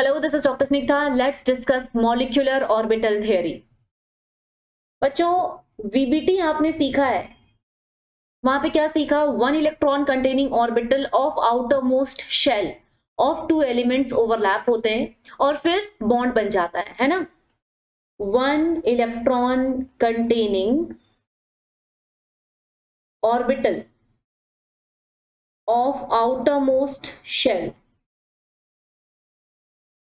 Hello, this is Dr. Snigdha. Let's discuss molecular orbital theory. बच्चों, VBT आपने सीखा है, वहां पे क्या सीखा? One electron containing orbital of outermost shell of two elements overlap होते हैं और फिर बॉन्ड बन जाता है ना? One electron containing orbital of outermost shell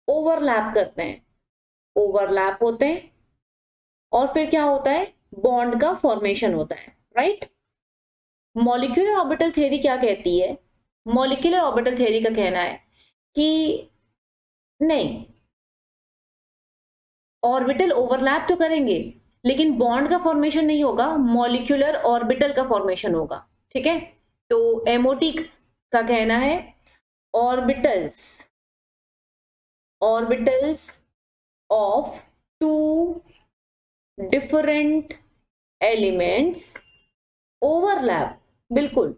overlap करते हैं, ओवरलैप होते हैं और फिर क्या होता है? बॉन्ड का फॉर्मेशन होता है, राइट? मॉलिक्यूलर ऑर्बिटल थ्योरी क्या कहती है? मॉलिक्यूलर ऑर्बिटल थ्योरी का कहना है कि नहीं, ऑर्बिटल ओवरलैप तो करेंगे लेकिन बॉन्ड का फॉर्मेशन नहीं होगा, मॉलिक्यूलर ऑर्बिटल का फॉर्मेशन होगा, ठीक है? तो एमओटी का कहना है orbitals orbitals of two different elements overlap. बिल्कुल,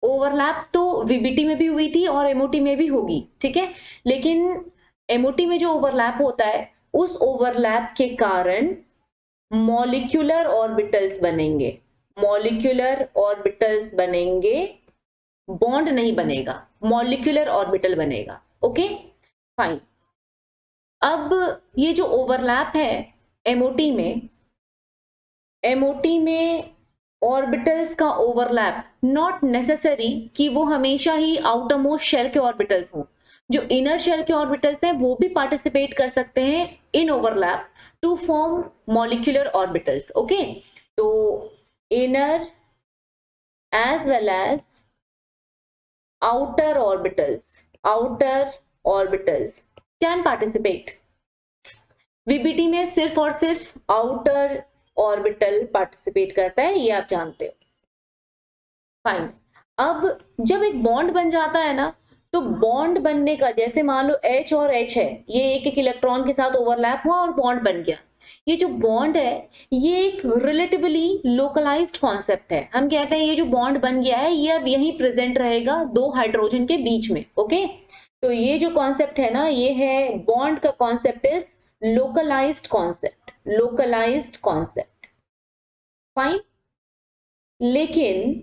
ओवरलैप तो वीबीटी में भी हुई थी और एमओटी में भी होगी, ठीक है? लेकिन एमओटी में जो ओवरलैप होता है उस ओवरलैप के कारण मॉलिक्यूलर ऑर्बिटल्स बनेंगे, मॉलिक्यूलर ऑर्बिटल्स बनेंगे, बॉन्ड नहीं बनेगा, मॉलिक्यूलर ऑर्बिटल बनेगा। Okay fine. अब ये जो ओवरलैप है एमओटी में ऑर्बिटल्स का ओवरलैप नॉट नेसेसरी कि वो हमेशा ही आउटर मोस्ट शेल के ऑर्बिटल्स हों, जो इनर शेल के ऑर्बिटल्स हैं वो भी पार्टिसिपेट कर सकते हैं in overlap to form molecular orbitals. Okay, तो inner as well as outer orbitals can participate। VBT में सिर्फ और सिर्फ आउटर ऑर्बिटल पार्टिसिपेट करता है, ये आप जानते हो। फाइन। अब जब एक बॉन्ड बन जाता है ना, तो बॉन्ड बनने का, जैसे मान लो H और H है, ये एक एक इलेक्ट्रॉन के साथ ओवरलैप हुआ और बॉन्ड बन गया। ये जो बॉन्ड है ये एक रिलेटिवली लोकलाइज्ड कॉन्सेप्ट है। हम कहते हैं ये जो बॉन्ड बन गया है ये अब यहीं प्रेजेंट रहेगा दो हाइड्रोजन के बीच में। ओके, तो ये जो कॉन्सेप्ट है ना, ये है बॉन्ड का concept is localised concept, localised concept. Fine. लेकिन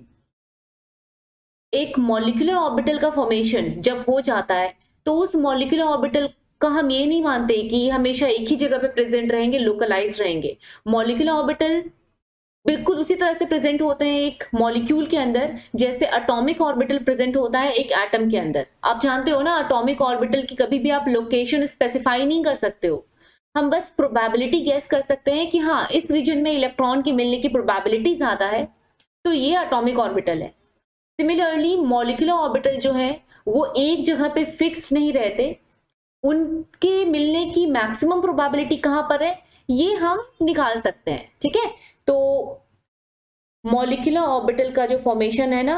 एक मॉलिक्यूलर ऑर्बिटल का फॉर्मेशन जब हो जाता है तो उस मॉलिक्यूलर ऑर्बिटल का हम ये नहीं मानते कि हमेशा एक ही जगह पे प्रेजेंट रहेंगे, लोकलाइज रहेंगे। मॉलिक्यूलर ऑर्बिटल बिल्कुल उसी तरह से प्रेजेंट होते हैं एक मॉलिक्यूल के अंदर जैसे एटॉमिक ऑर्बिटल प्रेजेंट होता है एक एटम के अंदर। आप जानते हो ना, एटॉमिक ऑर्बिटल की कभी भी आप लोकेशन स्पेसिफाई नहीं कर सकते हो, हम बस प्रोबेबिलिटी गेस कर सकते हैं कि हाँ इस रीजन में इलेक्ट्रॉन की मिलने की प्रोबेबिलिटी ज्यादा है, तो ये एटॉमिक ऑर्बिटल है। सिमिलरली मॉलिक्यूलर ऑर्बिटल जो है वो एक जगह पे फिक्स नहीं रहते, उनके मिलने की मैक्सिमम प्रोबेबिलिटी कहां पर है ये हम निकाल सकते हैं, ठीक है? तो मॉलिक्यूलर ऑर्बिटल का जो फॉर्मेशन है ना,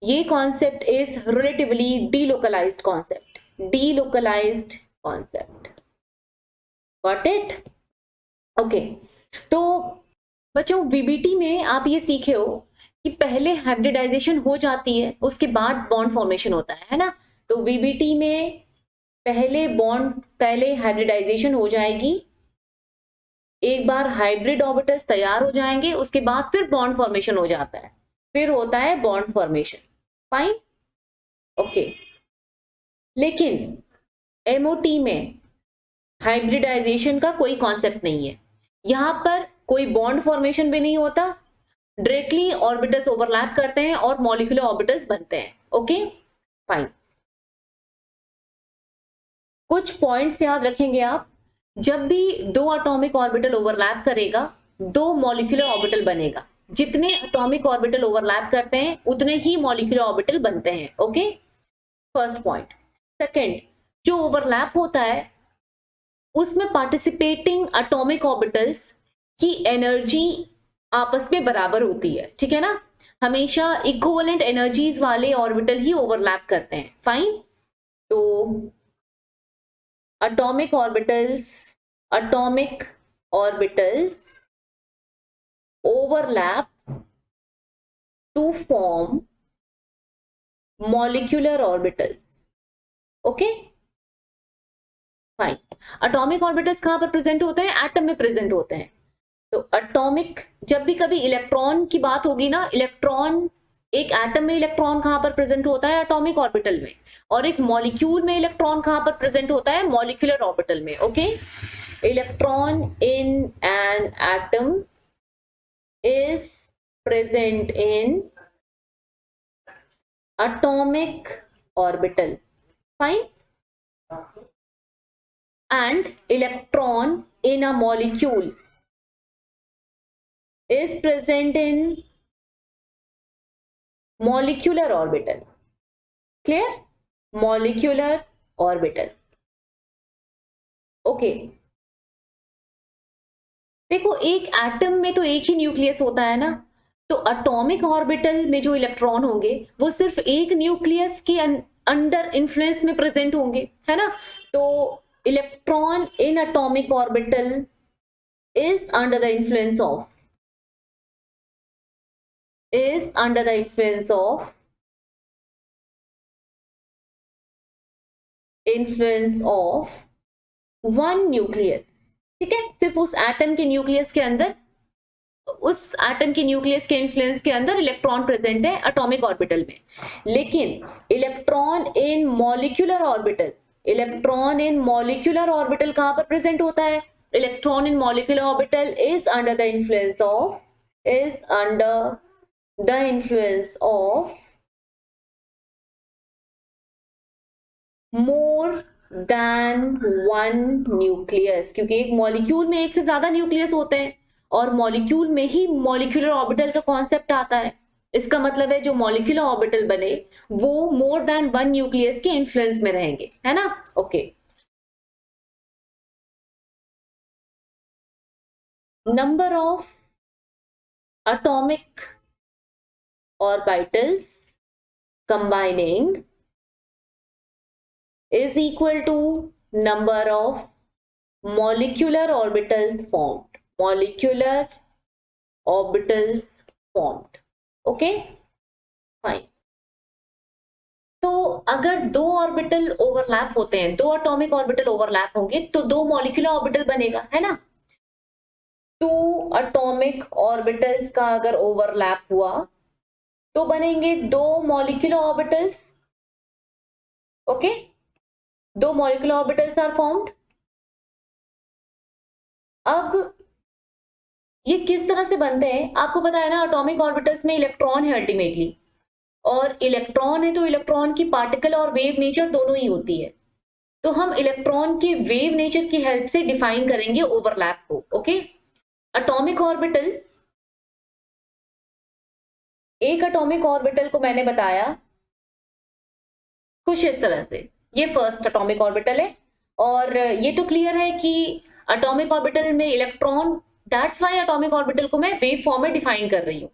ये concept is relatively delocalised concept, delocalised concept. Got it? Okay, तो बच्चों वीबीटी में आप ये सीखे हो कि पहले हाइब्रिडाइजेशन हो जाती है उसके बाद बॉन्ड फॉर्मेशन होता है ना? तो वीबीटी में पहले हाइब्रिडाइजेशन हो जाएगी, एक बार हाइब्रिड ऑर्बिटल्स तैयार हो जाएंगे उसके बाद फिर बॉन्ड फॉर्मेशन हो जाता है, फिर होता है बॉन्ड फॉर्मेशन। फाइन। ओके, लेकिन एमओटी में हाइब्रिडाइजेशन का कोई कॉन्सेप्ट नहीं है, यहां पर कोई बॉन्ड फॉर्मेशन भी नहीं होता, डायरेक्टली ऑर्बिटल्स ओवरलैप करते हैं और मॉलिक्यूलर ऑर्बिटल्स बनते हैं। Okay fine. कुछ पॉइंट्स याद रखेंगे आप, जब भी दो एटॉमिक ऑर्बिटल ओवरलैप करेगा दो मॉलिक्यूलर ऑर्बिटल बनेगा, जितने एटॉमिक ऑर्बिटल ओवरलैप करते हैं उतने ही मॉलिक्यूलर ऑर्बिटल बनते हैं। Okay, first point. सेकंड, जो ओवरलैप होता है उसमें पार्टिसिपेटिंग एटॉमिक ऑर्बिटल्स की एनर्जी आपस में बराबर होती है, ठीक है ना? हमेशा इक्विवेलेंट एनर्जीज वाले ऑर्बिटल ही ओवरलैप करते हैं। फाइन। तो atomic orbitals overlap to form molecular orbitals। okay, fine. Atomic orbitals कहाँ पर प्रेजेंट होते हैं? एटम में प्रेजेंट होते हैं। तो एटॉमिक, जब भी कभी इलेक्ट्रॉन की बात होगी ना, इलेक्ट्रॉन, एक एटम में इलेक्ट्रॉन कहाँ पर प्रेजेंट होता है? एटॉमिक ऑर्बिटल में। और एक मॉलिक्यूल में इलेक्ट्रॉन कहाँ पर प्रेजेंट होता है? मॉलिक्यूलर ऑर्बिटल में। Okay, electron in an atom is present in atomic orbital, fine, and electron in a molecule is present in molecular orbital. Clear? Molecular orbital. Okay, देखो एक एटम में तो एक ही न्यूक्लियस होता है ना, तो एटॉमिक ऑर्बिटल में जो इलेक्ट्रॉन होंगे वो सिर्फ एक न्यूक्लियस के अंडर इन्फ्लुएंस में प्रेजेंट होंगे, है ना। तो electron in atomic orbital is under the influence of one nucleus. ठीक है, सिर्फ उस एटम के न्यूक्लियस के अंदर, उस एटम के न्यूक्लियस के इन्फ्लुएंस के अंदर इलेक्ट्रॉन प्रेजेंट है एटॉमिक ऑर्बिटल में। लेकिन electron in molecular orbital, electron in molecular orbital कहां पर प्रेजेंट होता है? Electron in molecular orbital is under the influence of more than one nucleus, क्योंकि एक मॉलिक्यूल में एक से ज्यादा न्यूक्लियस होते हैं और मॉलिक्यूल में ही मॉलिक्यूलर ऑर्बिटल का कॉन्सेप्ट आता है। इसका मतलब है जो मॉलिक्यूलर ऑर्बिटल बने वो मोर देन वन न्यूक्लियस के इन्फ्लुएंस में रहेंगे, है ना। Okay, number of atomic orbitals combining is equal to number of molecular orbitals formed. Okay, fine. तो अगर दो ऑर्बिटल ओवरलैप होते हैं, दो एटॉमिक ऑर्बिटल ओवरलैप होंगे तो दो मॉलिक्यूलर ऑर्बिटल बनेगा, है ना। टू एटॉमिक ऑर्बिटल्स का अगर ओवरलैप हुआ तो बनेंगे दो मॉलिक्यूलर ऑर्बिटल्स। ओके, दो मॉलिक्यूलर ऑर्बिटल्स आर फॉर्म्ड। अब ये किस तरह से बनते हैं आपको पता है ना, एटॉमिक ऑर्बिटल्स में इलेक्ट्रॉन है अल्टीमेटली, और इलेक्ट्रॉन है तो इलेक्ट्रॉन की पार्टिकल और वेव नेचर दोनों ही होती है। तो हम इलेक्ट्रॉन के वेव नेचर की हेल्प से डिफाइन करेंगे ओवरलैप को। ओके, एटॉमिक ऑर्बिटल, एक एटॉमिक ऑर्बिटल को मैंने बताया कुछ इस तरह से, ये फर्स्ट एटॉमिक ऑर्बिटल है, और ये तो क्लियर है कि एटॉमिक ऑर्बिटल में electron, that's why atomic orbital को मैं वेव फॉर्म में डिफाइन कर रही हूं।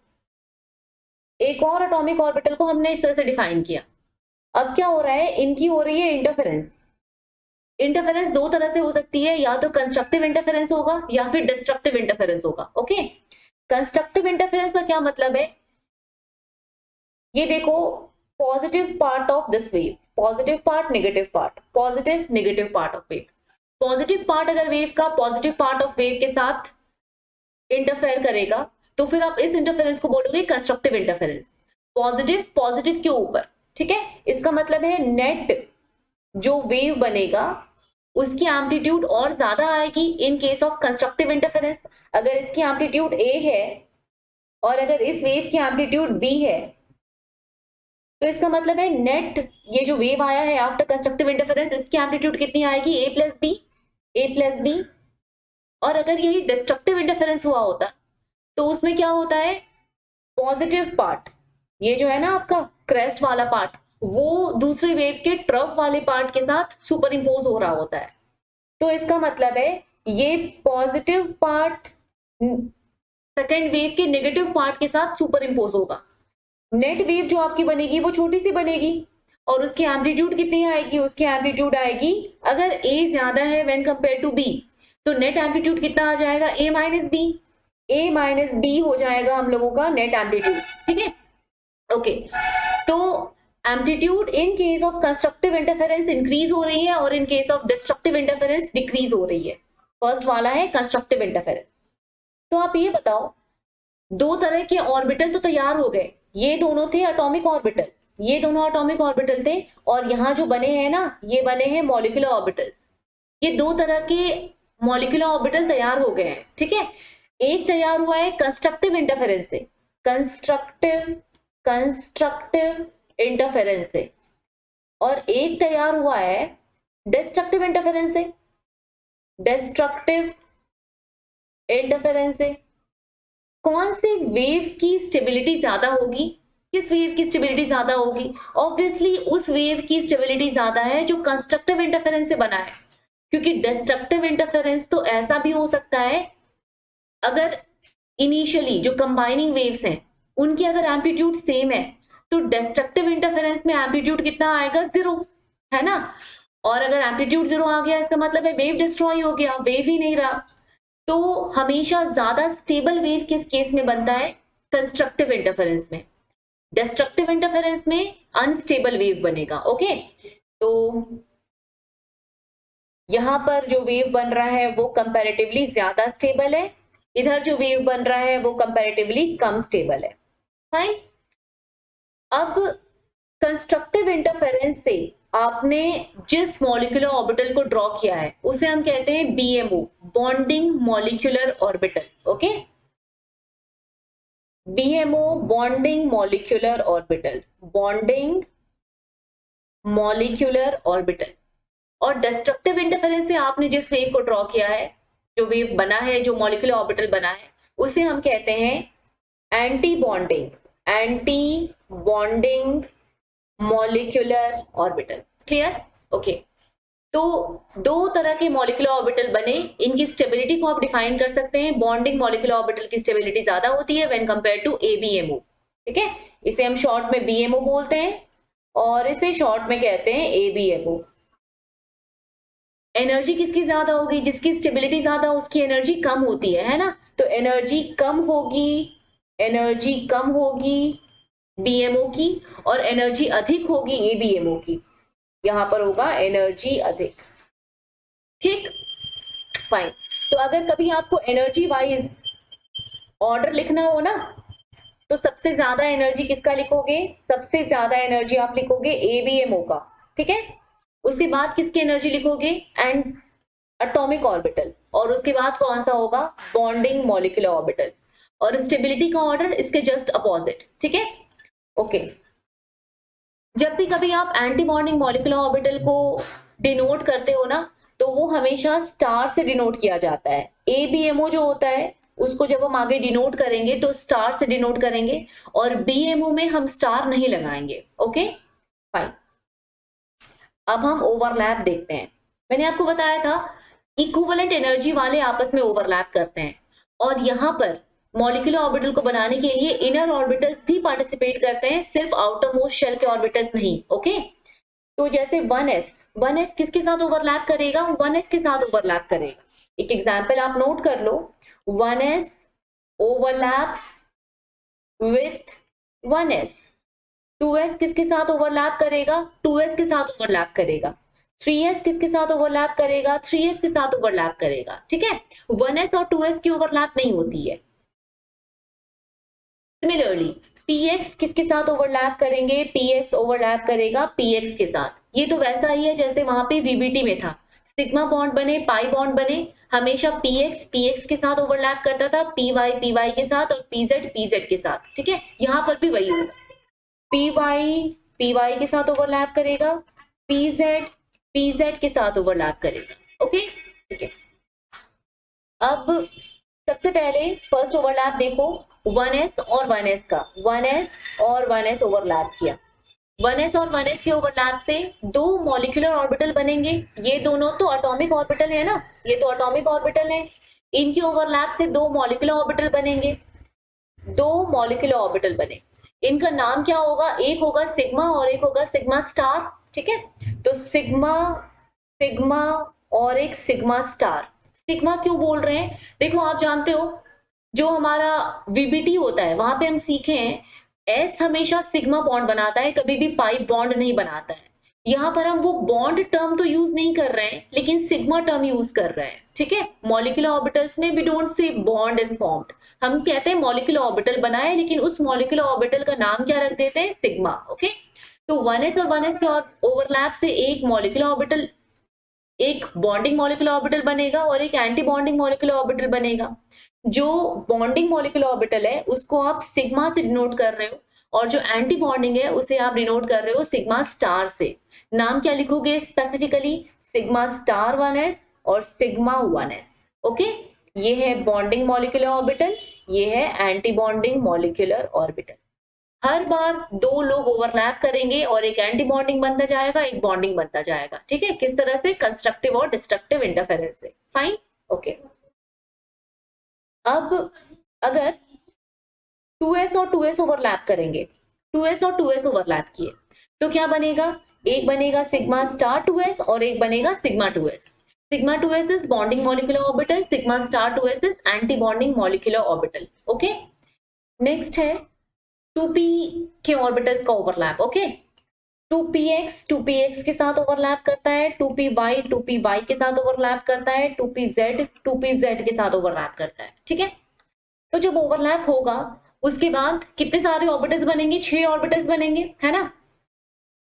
एक और एटॉमिक ऑर्बिटल को हमने इस तरह से डिफाइन किया। अब क्या हो रहा है, इनकी हो रही है इंटरफेरेंस। इंटरफेरेंस दो तरह से हो सकती है, या तो कंस्ट्रक्टिव इंटरफेरेंस होगा या फिर डिस्ट्रक्टिव इंटरफेरेंस होगा। ओके, कंस्ट्रक्टिव इंटरफेरेंस का क्या मतलब है, ये देखो, positive part of this wave, positive part, negative part, positive negative part of wave. Positive part अगर वेव का पॉजिटिव पार्ट ऑफ वेव के साथ इंटरफेयर करेगा तो फिर आप इस इंटरफेरेंस को बोलोगे कंस्ट्रक्टिव इंटरफेरेंस। पॉजिटिव पॉजिटिव के ऊपर, ठीक है, इसका मतलब है नेट जो वेव बनेगा उसकी एम्पलीट्यूड और ज्यादा आएगी in case of constructive interference. अगर इसकी एम्पलीट्यूड ए है और अगर इस वेव की एम्पलीट्यूड बी है तो इसका मतलब है नेट ये जो वेव आया है आफ्टर कंस्ट्रक्टिव इंटरफेरेंस, इसकी एम्पलीट्यूड कितनी आएगी, ए प्लस बी। और अगर यही डिस्ट्रक्टिव इंटरफेरेंस हुआ होता तो उसमें क्या होता है, पॉजिटिव पार्ट, ये जो है ना आपका क्रेस्ट वाला पार्ट, वो दूसरे वेव के ट्रफ वाले पार्ट के साथ सुपर इंपोज हो रहा होता है। तो इसका मतलब है ये पॉजिटिव पार्ट सेकेंड वेव के नेगेटिव पार्ट के साथ सुपर इंपोज होगा। नेट वेव जो आपकी बनेगी वो छोटी सी बनेगी और उसकी एम्पलीट्यूड कितनी आएगी, उसकी एम्पलीट्यूड आएगी, अगर ए ज्यादा है व्हेन कंपेयर टू बी तो नेट एम्पलीट्यूड कितना आ जाएगा, ए माइनस बी हो जाएगा हम लोगों का नेट एम्पलीट्यूड। ठीक है, ओके, तो amplitude in case of constructive interference increase हो रही है और in case of destructive interference decrease हो रही है। फर्स्ट वाला है कंस्ट्रक्टिव इंटरफेरेंस। तो आप ये बताओ, दो तरह के ऑर्बिटल तो तैयार हो गए, ये दोनों थे एटॉमिक ऑर्बिटल, ये दोनों एटॉमिक ऑर्बिटल थे, और यहाँ जो बने हैं ना, ये बने हैं मॉलिक्यूलर ऑर्बिटल्स। ये दो तरह के मॉलिक्यूलर ऑर्बिटल तैयार हो गए हैं, ठीक है। एक तैयार हुआ है कंस्ट्रक्टिव इंटरफेरेंस से, कंस्ट्रक्टिव इंटरफेरेंस से, और एक तैयार हुआ है डिस्ट्रक्टिव इंटरफेरेंस से, डिस्ट्रक्टिव इंटरफेरेंस से। कौन से वेव की स्टेबिलिटी ज्यादा होगी, किस वेव की स्टेबिलिटी ज्यादा होगी? ऑब्वियसली उस वेव की स्टेबिलिटी ज्यादा है जो कंस्ट्रक्टिव इंटरफेरेंस से बना है, क्योंकि डिस्ट्रक्टिव इंटरफेरेंस तो ऐसा भी हो सकता है, अगर इनिशियली जो कंबाइनिंग वेव्स हैं उनकी अगर एम्पलीट्यूड सेम है तो डिस्ट्रक्टिव इंटरफेरेंस में एम्पलीट्यूड कितना आएगा? 0, है ना। और अगर एम्पलीट्यूड 0 आ गया इसका मतलब है वेव डिस्ट्रॉय हो गया, वेव ही नहीं रहा। तो हमेशा ज्यादा स्टेबल वेव किस केस में बनता है? कंस्ट्रक्टिव इंटरफेरेंस में। डिस्ट्रक्टिव इंटरफेरेंस में अनस्टेबल वेव बनेगा। ओके, तो यहां पर जो वेव बन रहा है वो कंपैरेटिवली ज्यादा स्टेबल है, इधर जो वेव बन रहा है वो कंपैरेटिवली कम स्टेबल है। फाइन। अब कंस्ट्रक्टिव इंटरफेरेंस से आपने जिस मॉलिक्यूलर ऑर्बिटल को ड्रॉ किया है उसे हम कहते हैं BMO, bonding molecular orbital. Okay, BMO bonding molecular orbital, bonding molecular orbital. और डिस्ट्रक्टिव इंटरफेरेंस से आपने जिस वेव को ड्रॉ किया है, जो वेव बना है, जो मॉलिक्यूलर ऑर्बिटल बना है, उसे हम कहते हैं anti bonding molecular orbital. Clear? Okay, तो दो तरह के मॉलिक्यूलर ऑर्बिटल बने, इनकी स्टेबिलिटी को आप डिफाइन कर सकते हैं। बॉन्डिंग मॉलिक्यूलर ऑर्बिटल की स्टेबिलिटी ज्यादा होती है व्हेन कंपेयर टू एबीएमओ, ठीक है। इसे हम शॉर्ट में बीएमओ बोलते हैं और इसे शॉर्ट में कहते हैं एबीएमओ। एनर्जी किसकी ज्यादा होगी? जिसकी स्टेबिलिटी ज्यादा उसकी एनर्जी कम होती है ना। तो एनर्जी कम होगी बीएमओ की, और एनर्जी अधिक होगी एबीएमओ की। यहां पर होगा एनर्जी अधिक, ठीक। फाइन। तो अगर कभी आपको एनर्जी वाइज ऑर्डर लिखना हो ना, तो सबसे ज्यादा एनर्जी किसका लिखोगे? सबसे ज्यादा एनर्जी आप लिखोगे एबीएमओ का, ठीक है। उसके बाद किसकी एनर्जी लिखोगे? And atomic orbital. और उसके बाद कौन सा होगा? Bonding molecular orbital. और स्टेबिलिटी का ऑर्डर इसके जस्ट अपोजिट, ठीक है। ओके, जब भी कभी आप एंटी बॉन्डिंग मॉलिक्यूलर ऑर्बिटल को डिनोट करते हो ना, तो वो हमेशा स्टार से डिनोट किया जाता है। एबीएमओ जो होता है उसको जब हम आगे डिनोट करेंगे तो स्टार से डिनोट करेंगे, और बीएमओ में हम स्टार नहीं लगाएंगे। Okay, fine. अब हम ओवरलैप देखते हैं। मैंने आपको बताया था इक्विवेलेंट एनर्जी वाले आपस में ओवरलैप करते हैं, और यहां पर मॉलिक्यूलर ऑर्बिटल को बनाने के लिए इनर ऑर्बिटल्स भी पार्टिसिपेट करते हैं, सिर्फ आउटर मोस्ट शेल के ऑर्बिटल्स नहीं। ओके, तो जैसे 1s किसके साथ ओवरलैप करेगा? 1s के साथ ओवरलैप करेगा। एक एग्जांपल आप नोट कर लो, 1s overlaps with 1s। 2s किसके साथ ओवरलैप करेगा? 2s के साथ ओवरलैप करेगा। 3s किसके साथ ओवरलैप करेगा? 3s के साथ ओवरलैप करेगा, ठीक है। 1s और 2s की ओवरलैप नहीं होती है। सिमिलरली px किसके साथ ओवरलैप करेंगे? px ओवरलैप करेगा px के साथ। ये तो वैसा ही है जैसे वहां पे वीबीटी में था, सिग्मा बॉन्ड बने, पाई बॉन्ड बने, हमेशा px के साथ ओवरलैप करता था, py के साथ, और pz के साथ, ठीक है। यहां पर भी वही होगा, py के साथ ओवरलैप करेगा, pz के साथ ओवरलैप करेगा। ओके, ठीक है। अब सबसे पहले फर्स्ट ओवरलैप देखो, 1s और 1s का, 1s और 1s ओवरलैप किया। 1s और 1s के ओवरलैप से दो मॉलिक्यूलर ऑर्बिटल बनेंगे। ये दोनों तो एटॉमिक ऑर्बिटल है ना, ये तो एटॉमिक ऑर्बिटल है। इनके ओवरलैप से दो मॉलिक्यूलर ऑर्बिटल बनेंगे, दो मॉलिक्यूलर ऑर्बिटल बने। इनका नाम क्या होगा? एक होगा सिग्मा और एक होगा सिग्मा स्टार, ठीक है। तो सिग्मा और एक सिग्मा स्टार। सिग्मा क्यों बोल रहे हैं? देखो, आप जानते हो जो हमारा वीबीटी होता है वहां पे हम सीखे हैं एस हमेशा सिग्मा बॉन्ड बनाता है, कभी भी पाई बॉन्ड नहीं बनाता है। यहाँ पर हम वो बॉन्ड टर्म तो यूज नहीं कर रहे हैं, लेकिन सिग्मा टर्म यूज कर रहे हैं, ठीक है। मॉलिक्यूलर ऑर्बिटल्स में we don't say bond is formed, हम कहते हैं मॉलिक्यूलर ऑर्बिटल बना है, लेकिन उस मॉलिक्यूलर ऑर्बिटल का नाम क्या रख देते हैं, सिग्मा, ओके। तो 1s और 1s के ओवरलैप से एक मॉलिक्यूलर ऑर्बिटल, एक बॉन्डिंग मॉलिक्यूलर ऑर्बिटल बनेगा और एक एंटी बॉन्डिंग मॉलिक्यूलर ऑर्बिटल बनेगा। जो बॉन्डिंग मॉलिक्यूलर ऑर्बिटल है उसको आप सिग्मा से डिनोट कर रहे हो, और जो एंटी बॉन्डिंग है उसे आप डिनोट कर रहे हो सिग्मा स्टार से। नाम क्या लिखोगे स्पेसिफिकली, सिग्मा स्टार 1s और सिग्मा 1s, ओके। ये है बॉन्डिंग मॉलिक्यूलर ऑर्बिटल, ये है एंटी बॉन्डिंग मॉलिक्यूलर ऑर्बिटल। हर बार दो लोग ओवरलैप करेंगे और एक एंटी बॉन्डिंग बनता जाएगा, एक बॉन्डिंग बनता जाएगा, ठीक है। किस तरह से, कंस्ट्रक्टिव और डिस्ट्रक्टिव इंटरफेरेंस से, फाइन, ओके। अब अगर 2s और 2s ओवरलैप करेंगे, 2s और 2s ओवरलैप किए तो क्या बनेगा, एक बनेगा सिग्मा स्टार 2s और एक बनेगा sigma 2s। Sigma 2s is bonding molecular orbital, sigma star 2s is anti bonding molecular orbital, okay. Next है 2p के ऑर्बिटल्स का ओवरलैप, ओके। 2px के साथ ओवरलैप करता है, 2py के साथ ओवरलैप करता है, 2pz के साथ ओवरलैप करता है, ठीक है। तो जब ओवरलैप होगा उसके बाद कितने सारे ऑर्बिटल्स बनेंगे, 6 ऑर्बिटल्स बनेंगे, है ना।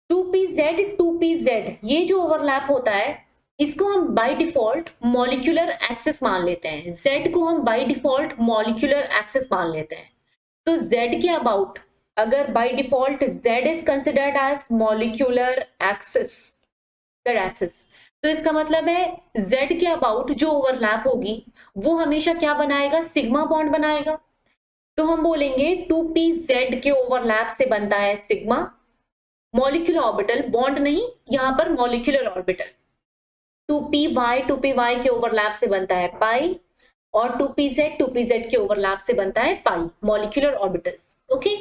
2pz ये जो ओवरलैप होता है इसको हम बाय डिफॉल्ट मॉलिक्यूलर एक्सिस मान लेते हैं, z को हम बाय डिफॉल्ट मॉलिक्यूलर एक्सिस मान लेते हैं। तो z के अबाउट अगर by default z is considered as molecular axis, z axis, तो इसका मतलब है z के अबाउट जो ओवरलैप होगी वो हमेशा क्या बनाएगा, सिग्मा बॉन्ड बनाएगा। तो हम बोलेंगे 2pz के ओवरलैप से बनता है सिग्मा, मॉलिक्यूलर ऑर्बिटल, बॉन्ड नहीं, यहां पर मॉलिक्यूलर ऑर्बिटल। 2py के ओवरलैप से बनता है पाई, और 2pz के ओवरलैप से बनता है पाई, मॉलिक्यूलर ऑर्बिटल्स, ओके,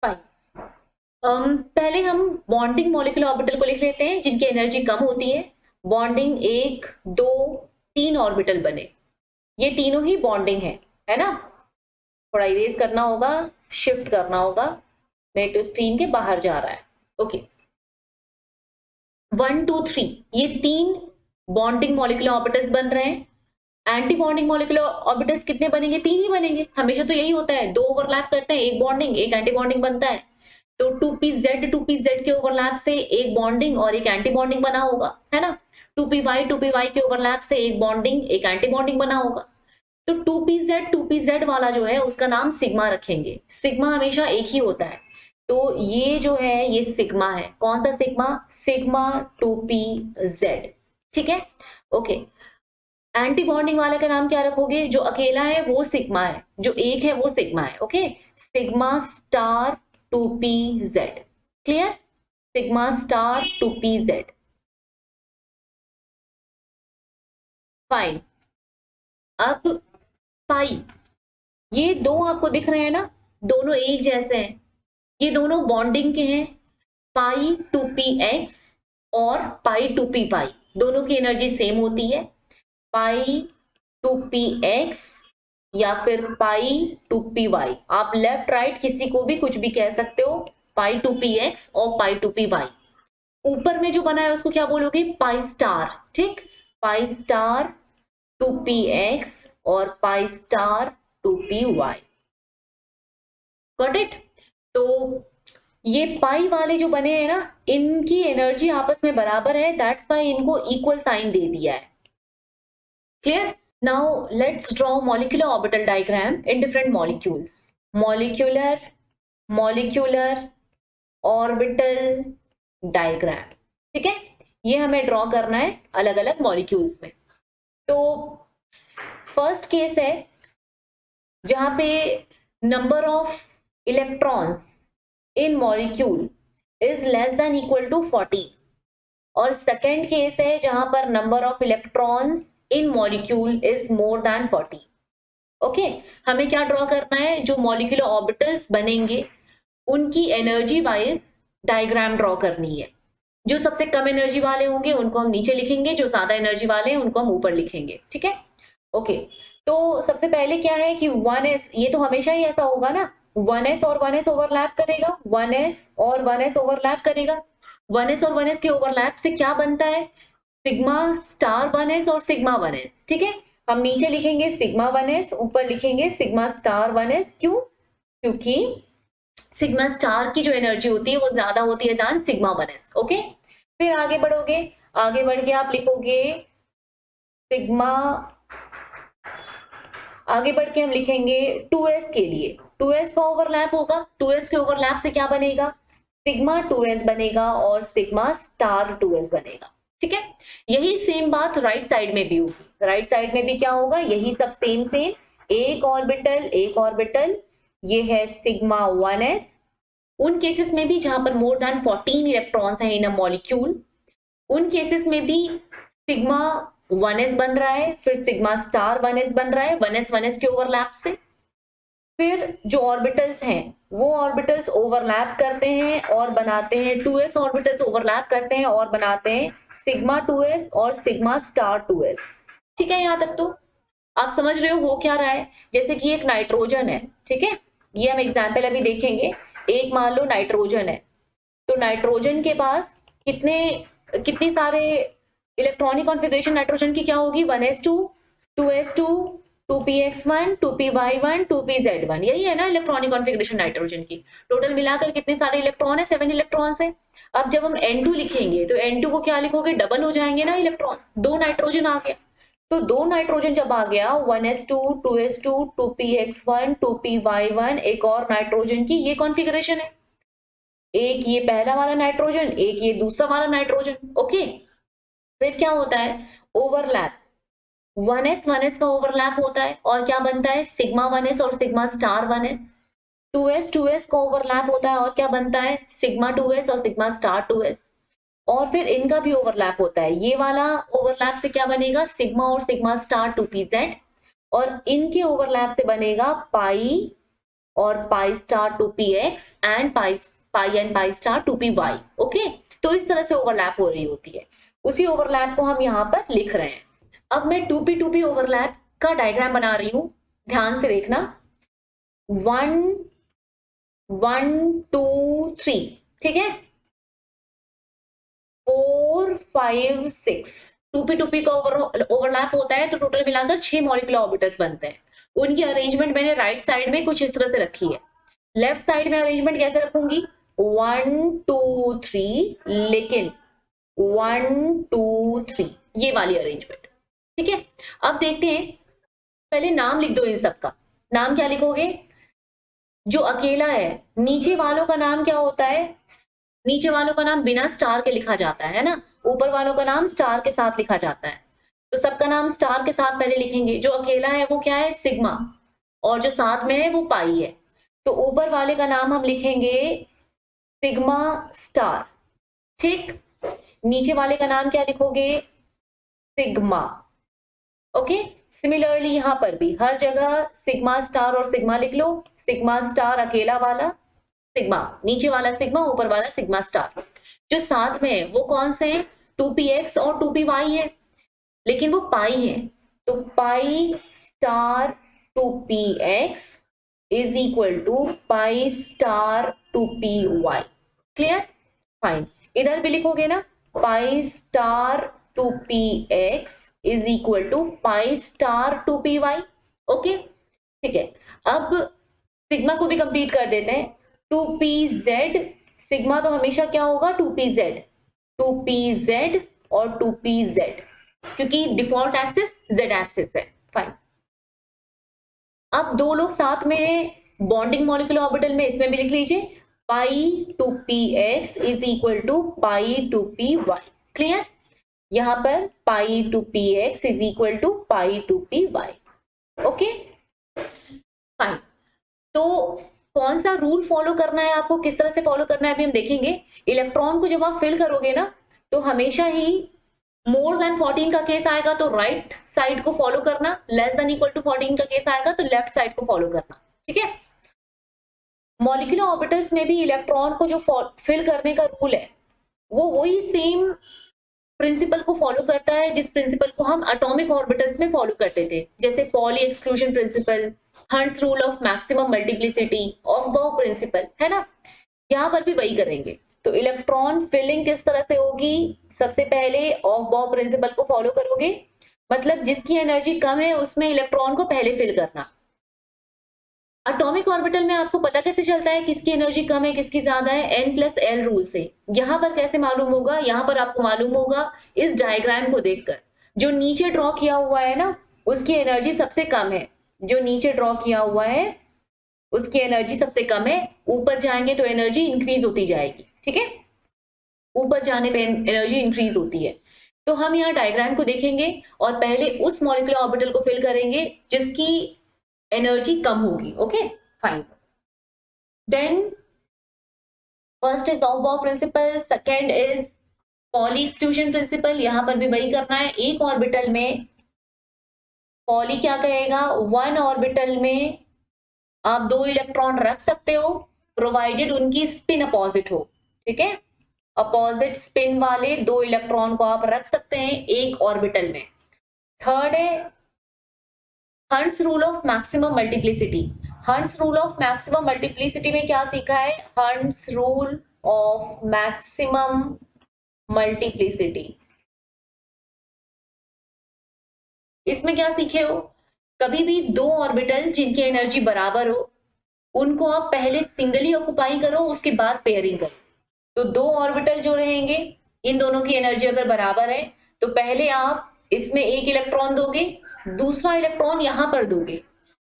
फाइन। पहले हम बॉन्डिंग मॉलिक्यूलर ऑर्बिटल को लिख लेते हैं जिनकी एनर्जी कम होती है। बॉन्डिंग 1 2 3 ऑर्बिटल बने, ये तीनों ही बॉन्डिंग है ना। थोड़ा इरेज करना होगा, शिफ्ट करना होगा, नहीं तो स्क्रीन के बाहर जा रहा है, ओके। 1 2 3 ये 3 बॉन्डिंग मॉलिक्यूलर ऑर्बिटल्स बन रहे हैं। एंटी बॉन्डिंग मॉलिक्यूलर ऑर्बिटल्स कितने बनेंगे, 3 ही बनेंगे, हमेशा तो यही होता है, 2 ओवरलैप करते हैं, एक बॉन्डिंग एक एंटी बॉन्डिंग बनता है। तो 2pz के ओवरलैप से एक बॉन्डिंग और एक एंटी बॉन्डिंग बना होगा, है ना। 2py के ओवरलैप से एक बॉन्डिंग एक एंटी बॉन्डिंग बना होगा। तो 2pz वाला जो है उसका नाम सिग्मा रखेंगे, सिग्मा हमेशा एक ही होता है। तो ये जो है ये सिग्मा है, कौन सा सिग्मा, सिग्मा 2pz, ठीक है, ओके। एंटी बॉन्डिंग वाले का नाम क्या रखोगे, जो अकेला है वो सिग्मा है, जो एक है वो सिग्मा है, okay. Sigma star 2pz, clear, sigma star 2pz, fine. अब पाई, ये दो आपको दिख रहे हैं ना, दोनों एक जैसे हैं, ये दोनों बॉन्डिंग के हैं, पाई 2px और पाई 2py, दोनों की एनर्जी सेम होती है। पाई 2px या फिर पाई 2py, आप लेफ्ट राइट किसी को भी कुछ भी कह सकते हो, पाई 2px और पाई 2py। ऊपर में जो बना है उसको क्या बोलोगे, पाई स्टार, ठीक, पाई स्टार 2px और पाई स्टार 2py, गॉट इट। तो ये पाई वाले जो बने हैं ना, इनकी एनर्जी आपस में बराबर है, दैट्स व्हाई इनको इक्वल साइन दे दिया है, clear. Now let's draw molecular orbital diagram in different molecules, molecular orbital diagram, ठीक है, ये हमें ड्रॉ करना है अलग अलग मॉलिक्यूल्स में। तो फर्स्ट केस है जहां पे number of electrons in molecule is less than equal to 40, और सेकेंड केस है जहां पर number of electrons in molecule is more than 40, okay. हमें क्या ड्रॉ करना है, जो मॉलिक्यूलर ऑर्बिटल्स बनेंगे उनकी एनर्जी वाइज डायग्राम ड्रॉ करनी है। जो सबसे कम एनर्जी वाले होंगे उनको हम नीचे लिखेंगे, जो ज्यादा एनर्जी वाले हैं उनको हम ऊपर लिखेंगे, ठीक है, ओके। तो सबसे पहले क्या है कि 1s, ये तो हमेशा ही ऐसा होगा ना, 1s और 1s ओवरलैप करेगा, 1s और 1s ओवरलैप करेगा। 1s और 1s के ओवरलैप से क्या बनता है, सिग्मा स्टार 1s और सिग्मा 1s। ठीक है, हम नीचे लिखेंगे सिग्मा 1s, ऊपर लिखेंगे सिग्मा स्टार 1s। क्यों? क्योंकि सिग्मा स्टार की जो एनर्जी होती है वो ज्यादा होती है देन सिग्मा 1s। ओके, फिर आगे बढ़ोगे, आगे बढ़ के आप लिखोगे सिग्मा, आगे बढ़ के हम लिखेंगे 2s के लिए, 2s का ओवरलैप होगा, 2s के ओवरलैप से क्या बनेगा, सिग्मा 2s बनेगा और सिग्मा स्टार 2s बनेगा। ठीक है, यही सेम बात राइट साइड में भी होगी। राइट साइड में भी क्या होगा, यही सब सेम सेम, एक ऑर्बिटल, ये है सिग्मा 1s। उन केसेस में भी जहां पर मोर देन 14 इलेक्ट्रॉन्स हैं इन अ मॉलिक्यूल, उन केसेस में भी सिग्मा 1s बन रहा है, फिर सिग्मा स्टार 1s बन रहा है 1s के ओवरलैप से। फिर जो ऑर्बिटल्स हैं वो ऑर्बिटल्स ओवरलैप करते हैं और बनाते हैं 2s ऑर्बिटल्स ओवरलैप करते हैं और बनाते हैं सिग्मा 2s और सिग्मा स्टार 2s। ठीक है, यहां तक तो आप समझ रहे हो क्या रहा है। जैसे कि एक नाइट्रोजन है, ठीक है, ये हम एग्जाम्पल अभी देखेंगे। एक मान लो नाइट्रोजन है, तो नाइट्रोजन के पास कितनी सारे इलेक्ट्रॉनिक कॉन्फ़िगरेशन नाइट्रोजन की क्या होगी, 1s2 2s2 2px1 2py1 2pz1, यही है ना इलेक्ट्रॉनिक कॉन्फ़िगरेशन नाइट्रोजन की। टोटल मिलाकर कितने सारे इलेक्ट्रॉन है, 7 इलेक्ट्रॉन्स है। अब जब हम N2 लिखेंगे तो N2 को क्या लिखोगे, डबल हो जाएंगे ना इलेक्ट्रॉन्स, 2 नाइट्रोजन आ गया। तो 2 नाइट्रोजन जब आ गया, 1s2 2s2 2px1 2py1, एक और नाइट्रोजन की ये कॉन्फ़िगरेशन है, एक ये पहला वाला नाइट्रोजन, एक ये दूसरा वाला नाइट्रोजन। ओके, फिर क्या होता है, ओवरलैप, 1s का ओवरलैप होता है और क्या बनता है, सिग्मा 1s और सिग्मा स्टार 1s। 2s का ओवरलैप होता है और क्या बनता है, सिग्मा 2s और सिग्मा स्टार 2s। और फिर इनका भी ओवरलैप होता है, ये वाला ओवरलैप से क्या बनेगा, सिग्मा और सिग्मा स्टार 2pz, और इनके ओवरलैप से बनेगा पाई और पाई star 2px and pi and pi star 2py। Okay, तो इस तरह से ओवरलैप हो रही होती है, उसी ओवरलैप को हम यहाँ पर लिख रहे हैं। अब मैं 2p ओवरलैप का डायग्राम बना रही हूं, ध्यान से देखना। 1 1 2 3, ठीक है, 4 5 6, 2p का ओवरलैप होता है तो टोटल मिलाकर 6 मॉलिक्यूलर ऑर्बिटल्स बनते हैं। उनकी अरेंजमेंट मैंने राइट साइड में कुछ इस तरह से रखी है। लेफ्ट साइड में अरेंजमेंट कैसे रखूंगी, 1 2 3, लेकिन 1 2 3, ये वाली अरेंजमेंट। ठीक है, अब देखते हैं, पहले नाम लिख दो इन सबका। नाम क्या लिखोगे, जो अकेला है नीचे वालों का नाम क्या होता है, नीचे वालों का नाम बिना स्टार के लिखा जाता है ना, ऊपर वालों का नाम स्टार के साथ लिखा जाता है। तो सबका नाम स्टार के साथ पहले लिखेंगे। जो अकेला है वो क्या है, सिग्मा, और जो साथ में है वो पाई है। तो ऊपर वाले का नाम हम लिखेंगे सिग्मा स्टार, ठीक। नीचे वाले का नाम क्या लिखोगे, सिग्मा। ओके, सिमिलरली यहां पर भी हर जगह सिग्मा स्टार और सिग्मा लिख लो। सिग्मा स्टार अकेला वाला सिग्मा, नीचे वाला सिग्मा, ऊपर वाला सिग्मा स्टार। जो साथ में है वो कौन से हैं, 2px और 2py है, लेकिन वो पाई है, तो pi star 2px is equal to pi star 2py। Clear, fine. इधर भी लिखोगे ना, pi star 2px is equal to pi star 2py। Okay, ठीक है। अब सिग्मा को भी कंप्लीट कर देते हैं। 2pz, सिग्मा तो हमेशा क्या होगा, 2pz और 2pz, क्योंकि डिफॉल्ट एक्सिस z एक्सिस है। फाइन, अब दो लोग साथ में बॉन्डिंग मॉलिक्यूलर ऑर्बिटल में, इसमें भी लिख लीजिए, pi 2px is equal to pi 2py। Clear, यहां पर pi 2px is equal to pi 2py। Okay, fine. तो कौन सा रूल फॉलो करना है आपको, किस तरह से फॉलो करना है अभी हम देखेंगे। इलेक्ट्रॉन को जब आप फिल करोगे ना, तो हमेशा ही मोर देन 14 का केस आएगा तो राइट साइड को फॉलो करना, लेस देन इक्वल टू 14 का केस आएगा तो लेफ्ट साइड को फॉलो करना। ठीक है, मॉलिक्यूलर ऑर्बिटल्स में भी इलेक्ट्रॉन को जो फिल करने का रूल है वो वही सेम प्रिंसिपल को फॉलो करता है जिस प्रिंसिपल को हम एटॉमिक ऑर्बिटल्स में फॉलो करते थे, जैसे Pauli exclusion principle, Hund's rule of maximum multiplicity, aufbau principle, है ना। यहाँ पर भी वही करेंगे। तो इलेक्ट्रॉन फिलिंग किस तरह से होगी, सबसे पहले ऑफ-बाउ प्रिंसिपल को फॉलो करोगे, मतलब जिसकी एनर्जी कम है उसमें इलेक्ट्रॉन को पहले फिल करना। एटॉमिक ऑर्बिटल में आपको पता कैसे चलता है किसकी एनर्जी कम है किसकी ज्यादा है, n+l रूल से। यहां पर कैसे मालूम होगा, यहां पर आपको मालूम होगा इस डायग्राम को देखकर। जो नीचे ड्रॉ किया हुआ है ना, उसकी एनर्जी सबसे कम है। जो नीचे ड्रॉ किया हुआ है उसकी एनर्जी सबसे कम है, ऊपर जाएंगे तो एनर्जी इंक्रीज होती जाएगी, ठीक है। ऊपर जाने पे एनर्जी इंक्रीज होती है। तो हम यहाँ डायग्राम को देखेंगे और पहले उस मॉलिक्यूलर ऑर्बिटल को फिल करेंगे जिसकी एनर्जी कम होगी। Okay fine. Then first is aufbau principle, second is Pauli exclusion principle. यहां पर भी वही करना है। एक ऑर्बिटल में पॉली क्या कहेगा, वन ऑर्बिटल में आप 2 इलेक्ट्रॉन रख सकते हो प्रोवाइडेड उनकी स्पिन अपोजिट हो, ठीक है। अपोजिट स्पिन वाले 2 इलेक्ट्रॉन को आप रख सकते हैं एक ऑर्बिटल में। थर्ड है hertz rule of maximum multiplicity. Hertz rule of maximum multiplicity में क्या सीखा है, hertz rule of maximum multiplicity, इसमें क्या सीखे हो, कभी भी 2 ऑर्बिटल जिनकी एनर्जी बराबर हो उनको आप पहले सिंगली ऑक्युपाई करो, उसके बाद पेयरिंग करो। तो 2 ऑर्बिटल जो रहेंगे इन दोनों की एनर्जी अगर बराबर है तो पहले आप इसमें एक इलेक्ट्रॉन दोगे, दूसरा इलेक्ट्रॉन यहां पर दोगे,